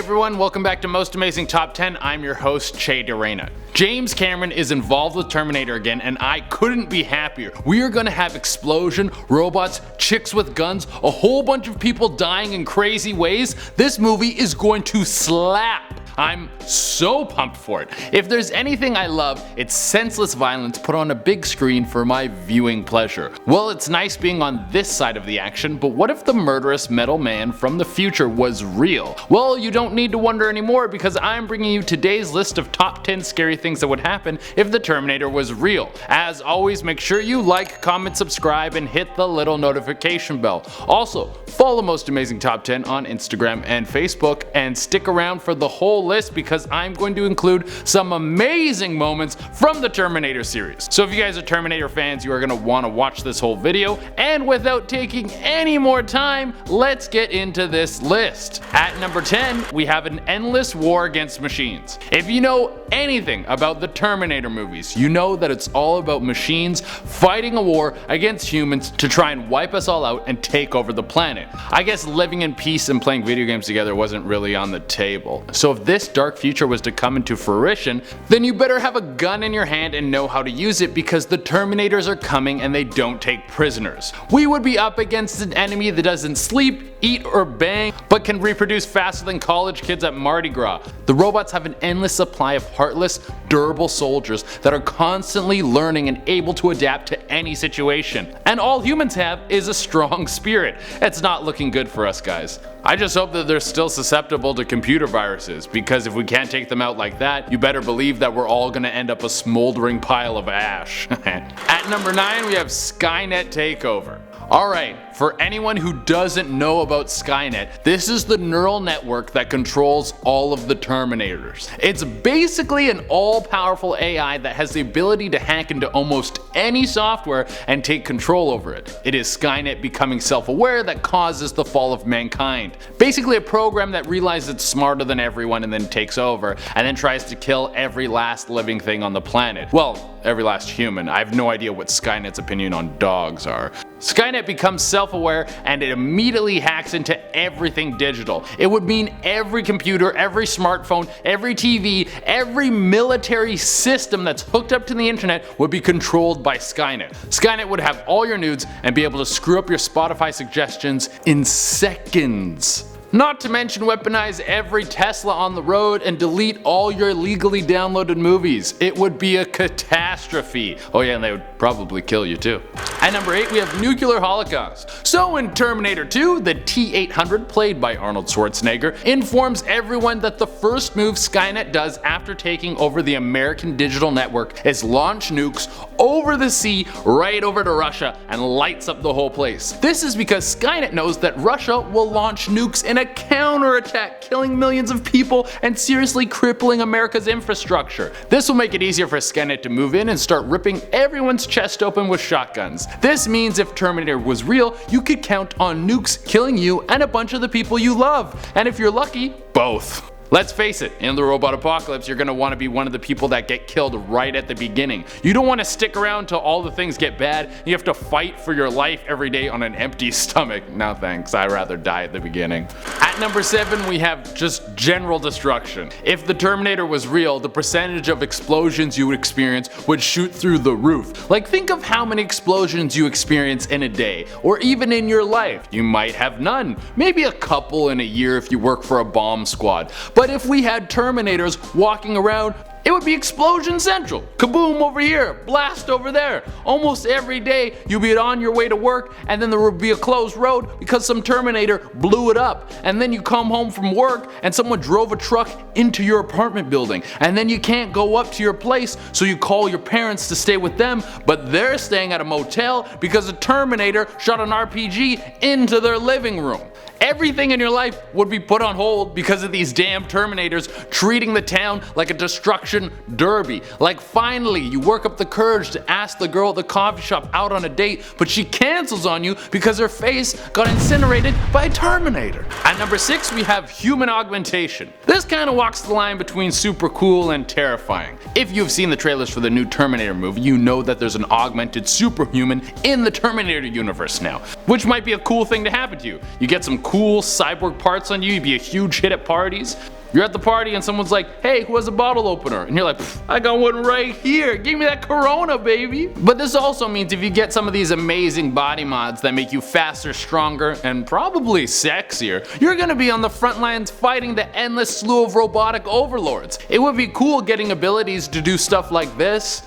everyone, welcome back to Most Amazing Top 10. I'm your host, Che DeReyna. James Cameron is involved with Terminator again, and I couldn't be happier. We are gonna have explosion, robots, chicks with guns, a whole bunch of people dying in crazy ways. This movie is going to slap. I'm so pumped for it. If there's anything I love, it's senseless violence put on a big screen for my viewing pleasure. Well, it's nice being on this side of the action, but what if the murderous metal man from the future was real? Well, you don't need to wonder anymore because I'm bringing you today's list of top 10 scary things that would happen if the Terminator was real. As always, make sure you like, comment, subscribe, and hit the little notification bell. Also, follow Most Amazing Top 10 on Instagram and Facebook, and stick around for the whole list because I'm going to include some amazing moments from the Terminator series. So if you guys are Terminator fans, you are going to want to watch this whole video, and without taking any more time, let's get into this list. At number 10, we have an endless war against machines. If you know anything about the Terminator movies, you know that it's all about machines fighting a war against humans to try and wipe us all out and take over the planet. I guess living in peace and playing video games together wasn't really on the table. So if this dark future was to come into fruition, then you better have a gun in your hand and know how to use it, because the Terminators are coming and they don't take prisoners. We would be up against an enemy that doesn't sleep, eat, or bang, but can reproduce faster than college kids at Mardi Gras. The robots have an endless supply of heartless, durable soldiers that are constantly learning and able to adapt to any situation. And all humans have is a strong spirit. It's not looking good for us, guys. I just hope that they're still susceptible to computer viruses, because if we can't take them out like that, you better believe that we're all gonna end up a smoldering pile of ash. At number 9, we have SKYNET takeover. Alright, for anyone who doesn't know about SKYNET, this is the neural network that controls all of the Terminators. It's basically an all-powerful AI that has the ability to hack into almost any software and take control over it. It is SKYNET becoming self-aware that causes the fall of mankind. Basically a program that realizes it's smarter than everyone and then takes over, and then tries to kill every last living thing on the planet. Well, every last human. I have no idea what SKYNET's opinion on dogs are. SKYNET becomes self-aware and it immediately hacks into everything digital. It would mean every computer, every smartphone, every TV, every military system that's hooked up to the internet would be controlled by SKYNET. SKYNET would have all your nudes and be able to screw up your Spotify suggestions in seconds. Not to mention weaponize every Tesla on the road and delete all your illegally downloaded movies. It would be a catastrophe. Oh yeah, and they would probably kill you too. At number 8, we have nuclear holocaust. So in Terminator 2, the T-800, played by Arnold Schwarzenegger, informs everyone that the first move SKYNET does after taking over the American digital network is launch nukes over the sea right over to Russia and lights up the whole place. This is because SKYNET knows that Russia will launch nukes in a counterattack, killing millions of people and seriously crippling America's infrastructure. This will make it easier for SKYNET to move in and start ripping everyone's chest open with shotguns. This means if Terminator was real, you could count on nukes killing you and a bunch of the people you love. And if you're lucky, both. Let's face it, in the robot apocalypse, you're gonna want to be one of the people that get killed right at the beginning. You don't want to stick around till all the things get bad. You have to fight for your life every day on an empty stomach. No thanks, I'd rather die at the beginning. At number 7, we have just general destruction. If the Terminator was real, the percentage of explosions you would experience would shoot through the roof. Like, think of how many explosions you experience in a day, or even in your life. You might have none, maybe a couple in a year if you work for a bomb squad. But if we had Terminators walking around, it would be explosion central. Kaboom over here, blast over there. Almost every day you'd be on your way to work and then there would be a closed road because some Terminator blew it up. And then you come home from work and someone drove a truck into your apartment building. And then you can't go up to your place, so you call your parents to stay with them, but they're staying at a motel because a Terminator shot an RPG into their living room. Everything in your life would be put on hold because of these damn Terminators treating the town like a destruction destruction derby. Like finally you work up the courage to ask the girl at the coffee shop out on a date, but she cancels on you because her face got incinerated by a Terminator. At number 6 we have human augmentation. This kind of walks the line between super cool and terrifying. If you've seen the trailers for the new Terminator movie, you know that there's an augmented superhuman in the Terminator universe now, which might be a cool thing to happen to you. You get some cool cyborg parts on you, you'd be a huge hit at parties. You're at the party and someone's like, hey, who has a bottle opener? And you're like, I got one right here, give me that Corona, baby. But this also means if you get some of these amazing body mods that make you faster, stronger, and probably sexier, you're gonna be on the front lines fighting the endless slew of robotic overlords. It would be cool getting abilities to do stuff like this.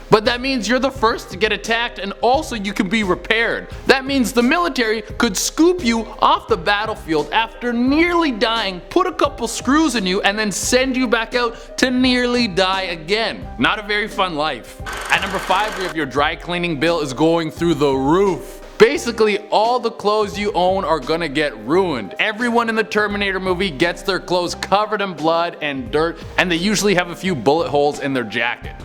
But that means you're the first to get attacked and also you can be repaired. That means the military could scoop you off the battlefield after nearly dying, put a couple screws in you, and then send you back out to nearly die again. Not a very fun life. At number 5 we have your dry cleaning bill is going through the roof. Basically all the clothes you own are gonna get ruined. Everyone in the Terminator movie gets their clothes covered in blood and dirt, and they usually have a few bullet holes in their jacket.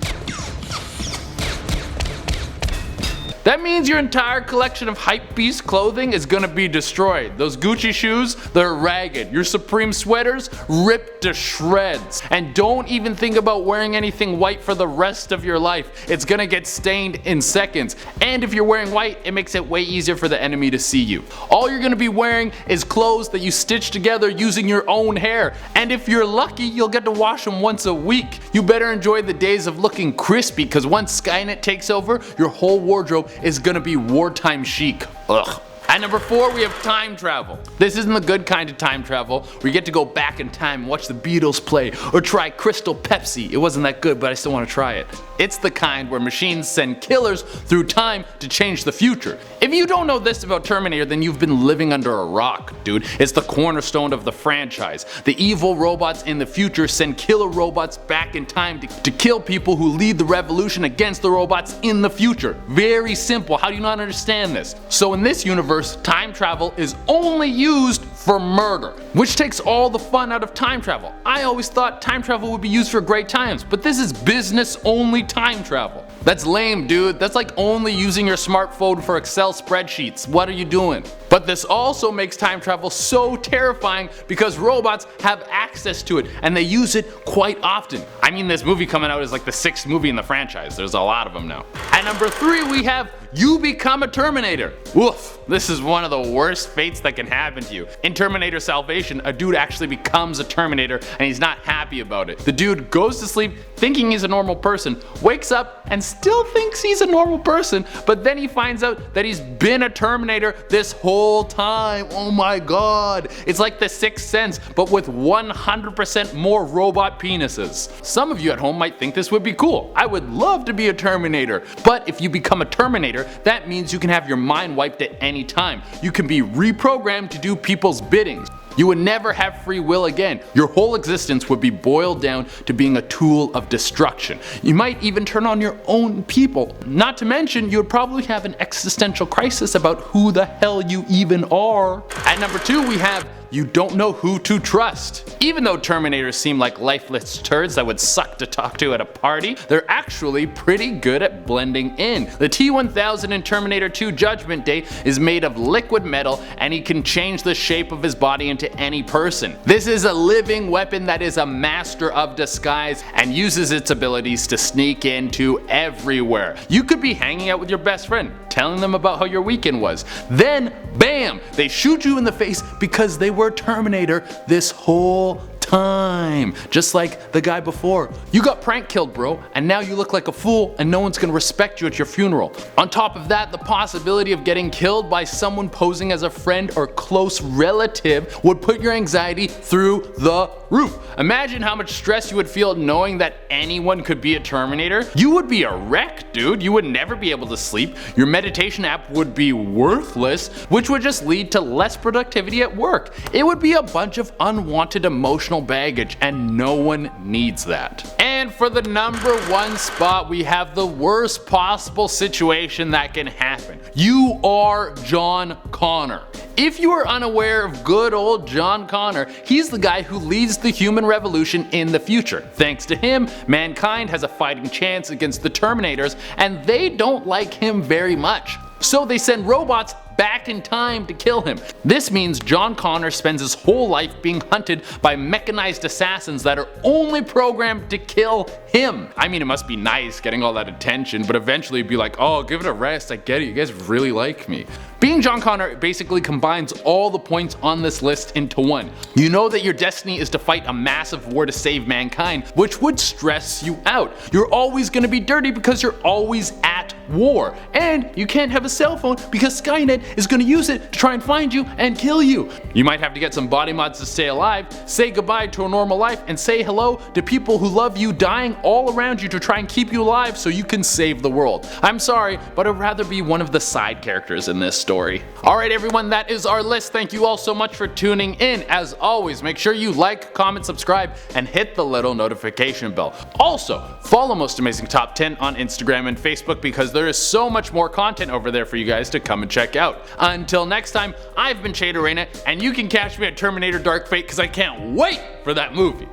That means your entire collection of hypebeast clothing is gonna be destroyed. Those Gucci shoes, they're ragged. Your Supreme sweaters, ripped to shreds. And don't even think about wearing anything white for the rest of your life. It's gonna get stained in seconds. And if you're wearing white, it makes it way easier for the enemy to see you. All you're gonna be wearing is clothes that you stitch together using your own hair. And if you're lucky, you'll get to wash them once a week. You better enjoy the days of looking crispy, because once Skynet takes over, your whole wardrobe is gonna be wartime chic. Ugh. At number 4 we have time travel. This isn't the good kind of time travel where you get to go back in time and watch the Beatles play or try Crystal Pepsi. It wasn't that good, but I still want to try it. It's the kind where machines send killers through time to change the future. If you don't know this about Terminator, then you've been living under a rock, dude. It's the cornerstone of the franchise. The evil robots in the future send killer robots back in time to kill people who lead the revolution against the robots in the future. Very simple. How do you not understand this? So in this universe, time travel is only used for murder, which takes all the fun out of time travel. I always thought time travel would be used for great times, but this is business only time travel. That's lame, dude. That's like only using your smartphone for Excel spreadsheets. What are you doing? But this also makes time travel so terrifying because robots have access to it and they use it quite often. I mean, this movie coming out is like the 6th movie in the franchise. There's a lot of them now. At number 3 we have you become a Terminator. Woof. This is one of the worst fates that can happen to you. In Terminator Salvation, a dude actually becomes a Terminator and he's not happy about it. The dude goes to sleep thinking he's a normal person, wakes up and still thinks he's a normal person, but then he finds out that he's been a Terminator this whole time. Oh my god. It's like the Sixth Sense, but with 100% more robot penises. Some of you at home might think this would be cool. I would love to be a Terminator. But if you become a Terminator, that means you can have your mind wiped at any time. You can be reprogrammed to do people's biddings. You would never have free will again. Your whole existence would be boiled down to being a tool of destruction. You might even turn on your own people. Not to mention, you would probably have an existential crisis about who the hell you even are. At number 2 we have you don't know who to trust. Even though Terminators seem like lifeless turds that would suck to talk to at a party, they're actually pretty good at blending in. The T-1000 in Terminator 2 Judgment Day is made of liquid metal and he can change the shape of his body into any person. This is a living weapon that is a master of disguise and uses its abilities to sneak into everywhere. You could be hanging out with your best friend, telling them about how your weekend was. Then, bam! They shoot you in the face because they were Terminator this whole time. Just like the guy before. You got prank killed, bro, and now you look like a fool and no one's gonna respect you at your funeral. On top of that, the possibility of getting killed by someone posing as a friend or close relative would put your anxiety through the roof. Imagine how much stress you would feel knowing that anyone could be a Terminator. You would be a wreck, dude. You would never be able to sleep. Your meditation app would be worthless, which would just lead to less productivity at work. It would be a bunch of unwanted emotional baggage, and no one needs that. And for the number 1 spot, we have the worst possible situation that can happen. You are John Connor. If you are unaware of good old John Connor, he's the guy who leads leads the human revolution in the future. Thanks to him, mankind has a fighting chance against the Terminators, and they don't like him very much. So they send robots back in time to kill him. This means John Connor spends his whole life being hunted by mechanized assassins that are only programmed to kill him. I mean, it must be nice getting all that attention, but eventually it'd be like, oh, give it a rest, I get it, you guys really like me. Being John Connor basically combines all the points on this list into one. You know that your destiny is to fight a massive war to save mankind, which would stress you out. You're always going to be dirty because you're always at war. And you can't have a cell phone because SKYNET is going to use it to try and find you and kill you. You might have to get some body mods to stay alive, say goodbye to a normal life, and say hello to people who love you dying all around you to try and keep you alive so you can save the world. I'm sorry, but I'd rather be one of the side characters in this story. Alright everyone, that is our list. Thank you all so much for tuning in. As always, make sure you like, comment, subscribe, and hit the little notification bell. Also, follow Most Amazing Top 10 on Instagram and Facebook because there is so much more content over there for you guys to come and check out. Until next time, I've been SKYNET, and you can catch me at Terminator Dark Fate because I can't wait for that movie.